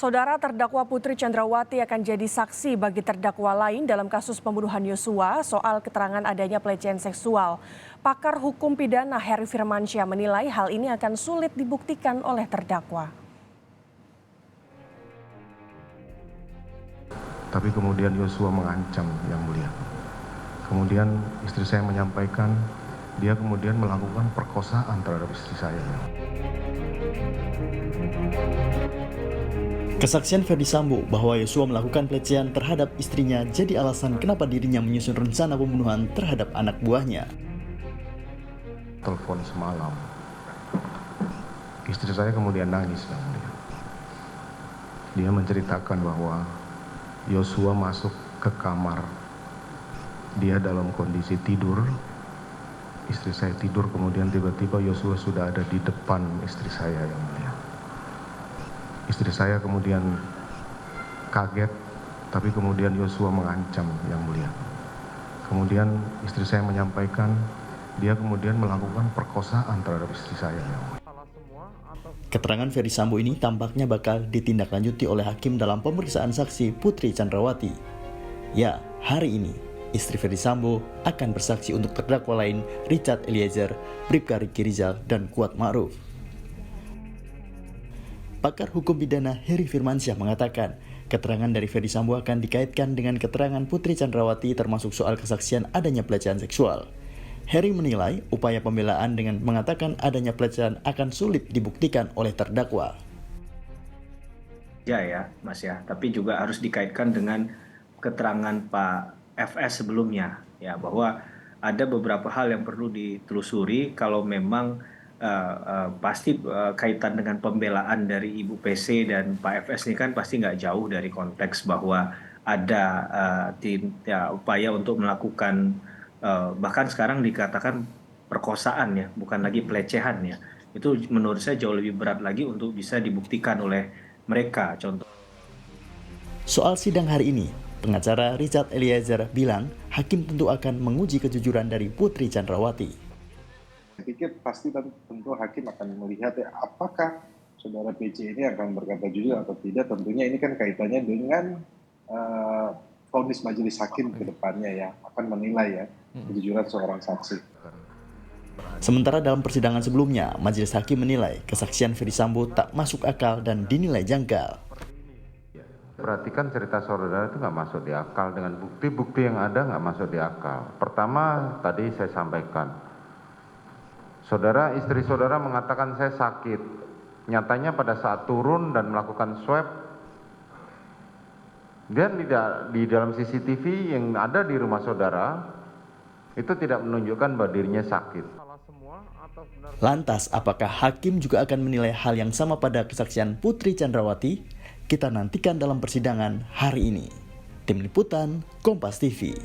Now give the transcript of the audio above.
Saudara terdakwa Putri Chandrawati akan jadi saksi bagi terdakwa lain dalam kasus pembunuhan Yosua soal keterangan adanya pelecehan seksual. Pakar hukum pidana Heri Firmansyah menilai hal ini akan sulit dibuktikan oleh terdakwa. Tapi kemudian Yosua mengancam Yang Mulia. Kemudian istri saya menyampaikan dia kemudian melakukan perkosaan terhadap istri saya. Kesaksian Ferdy Sambo bahwa Yosua melakukan pelecehan terhadap istrinya jadi alasan kenapa dirinya menyusun rencana pembunuhan terhadap anak buahnya. Telepon semalam, istri saya kemudian nangis. Dia menceritakan bahwa Yosua masuk ke kamar, dia dalam kondisi tidur, istri saya tidur, kemudian tiba-tiba Yosua sudah ada di depan istri saya, Yang Mulia. Istri saya kemudian kaget, tapi kemudian Yosua mengancam Yang Mulia. Kemudian istri saya menyampaikan dia kemudian melakukan perkosaan terhadap istri saya, Yang Mulia. Keterangan Ferdy Sambo ini tampaknya bakal ditindaklanjuti oleh hakim dalam pemeriksaan saksi Putri Chandrawati. Ya, hari ini istri Ferdy Sambo akan bersaksi untuk terdakwa lain Richard Eliezer, Bribka Riki Rizal, dan Kuat Ma'ruf. Pakar hukum pidana Heri Firmansyah mengatakan, keterangan dari Ferdy Sambo akan dikaitkan dengan keterangan Putri Chandrawati termasuk soal kesaksian adanya pelecehan seksual. Heri menilai upaya pembelaan dengan mengatakan adanya pelecehan akan sulit dibuktikan oleh terdakwa. Ya, Mas ya, tapi juga harus dikaitkan dengan keterangan Pak FS sebelumnya, ya, bahwa ada beberapa hal yang perlu ditelusuri kalau memang pasti kaitan dengan pembelaan dari Ibu PC dan Pak FS ini kan pasti nggak jauh dari konteks bahwa ada upaya untuk melakukan bahkan sekarang dikatakan perkosaan ya, bukan lagi pelecehan ya. Itu menurut saya jauh lebih berat lagi untuk bisa dibuktikan oleh mereka. Contoh. Soal sidang hari ini, pengacara Richard Eliezer bilang hakim tentu akan menguji kejujuran dari Putri Chandrawati. Saya pikir pasti tentu hakim akan melihat ya, apakah saudara PC ini akan berkata jujur atau tidak. Tentunya ini kan kaitannya dengan vonis majelis hakim ke depannya ya, akan menilai ya kejujuran seorang saksi. Sementara dalam persidangan sebelumnya, majelis hakim menilai kesaksian Ferdy Sambo tak masuk akal dan dinilai janggal. Perhatikan cerita saudara itu nggak masuk di akal, dengan bukti-bukti yang ada nggak masuk di akal. Pertama, tadi saya sampaikan, istri saudara mengatakan saya sakit. Nyatanya pada saat turun dan melakukan swab, dan di dalam CCTV yang ada di rumah saudara, itu tidak menunjukkan bahwa dirinya sakit. Lantas, apakah hakim juga akan menilai hal yang sama pada kesaksian Putri Chandrawati? Kita nantikan dalam persidangan hari ini. Tim Liputan, Kompas TV.